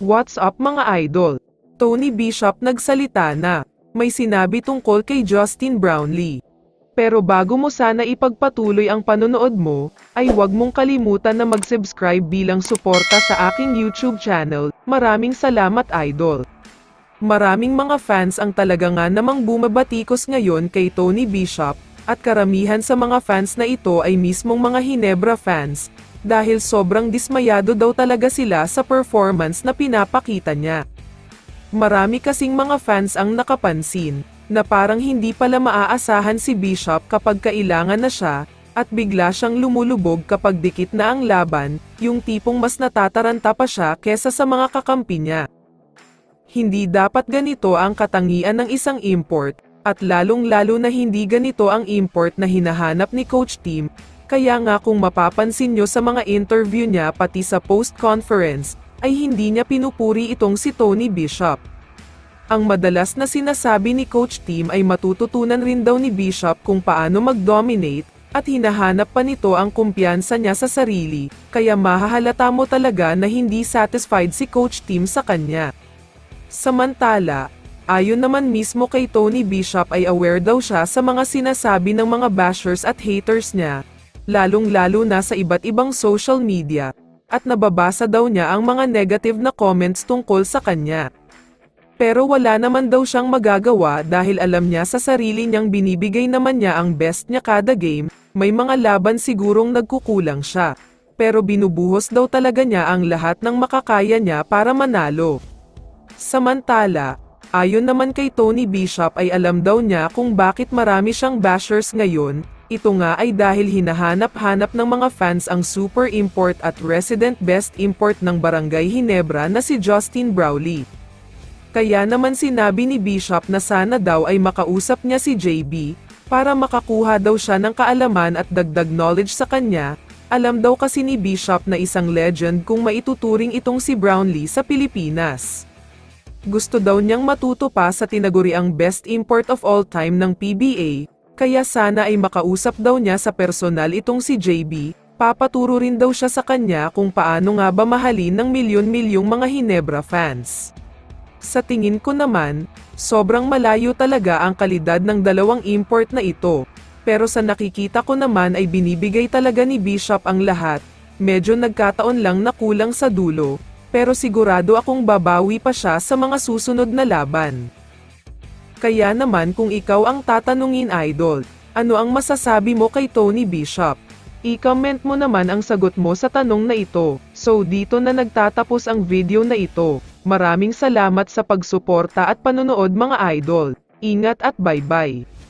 What's up mga idol? Tony Bishop nagsalita na. May sinabi tungkol kay Justin Brownlee. Pero bago mo sana ipagpatuloy ang panonood mo, ay huwag mong kalimutan na mag-subscribe bilang suporta sa aking YouTube channel. Maraming salamat idol. Maraming mga fans ang talaga nga namang bumabatikos ngayon kay Tony Bishop, at karamihan sa mga fans na ito ay mismong mga Hinebra fans, dahil sobrang dismayado daw talaga sila sa performance na pinapakita niya. Marami kasing mga fans ang nakapansin, na parang hindi pala maaasahan si Bishop kapag kailangan na siya, at bigla siyang lumulubog kapag dikit na ang laban, yung tipong mas natataranta pa siya kesa sa mga kakampi niya. Hindi dapat ganito ang katangian ng isang import, at lalong-lalo na hindi ganito ang import na hinahanap ni Coach Tim, kaya nga kung mapapansin nyo sa mga interview niya pati sa post-conference, ay hindi niya pinupuri itong si Tony Bishop. Ang madalas na sinasabi ni Coach Tim ay matututunan rin daw ni Bishop kung paano mag-dominate, at hinahanap pa nito ang kumpiyansa niya sa sarili, kaya mahahalata mo talaga na hindi satisfied si Coach Tim sa kanya. Samantala, ayon naman mismo kay Tony Bishop ay aware daw siya sa mga sinasabi ng mga bashers at haters niya, lalong-lalo na sa iba't ibang social media, at nababasa daw niya ang mga negative na comments tungkol sa kanya. Pero wala naman daw siyang magagawa dahil alam niya sa sarili niyang binibigay naman niya ang best niya kada game, may mga laban sigurong nagkukulang siya. Pero binubuhos daw talaga niya ang lahat ng makakaya niya para manalo. Samantala, ayon naman kay Tony Bishop ay alam daw niya kung bakit marami siyang bashers ngayon, ito nga ay dahil hinahanap-hanap ng mga fans ang super import at resident best import ng Barangay Hinebra na si Justin Brownlee. Kaya naman sinabi ni Bishop na sana daw ay makausap niya si JB, para makakuha daw siya ng kaalaman at dagdag knowledge sa kanya. Alam daw kasi ni Bishop na isang legend kung maituturing itong si Brownlee sa Pilipinas. Gusto daw niyang matuto pa sa tinaguriang best import of all time ng PBA, kaya sana ay makausap daw niya sa personal itong si JB, papaturo rin daw siya sa kanya kung paano nga ba mahalin ng milyon-milyong mga Hinebra fans. Sa tingin ko naman, sobrang malayo talaga ang kalidad ng dalawang import na ito, pero sa nakikita ko naman ay binibigay talaga ni Bishop ang lahat, medyo nagkataon lang na kulang sa dulo. Pero sigurado akong babawi pa siya sa mga susunod na laban. Kaya naman kung ikaw ang tatanungin idol, ano ang masasabi mo kay Tony Bishop? I-comment mo naman ang sagot mo sa tanong na ito. So dito na nagtatapos ang video na ito. Maraming salamat sa pagsuporta at panonood mga idol. Ingat at bye-bye.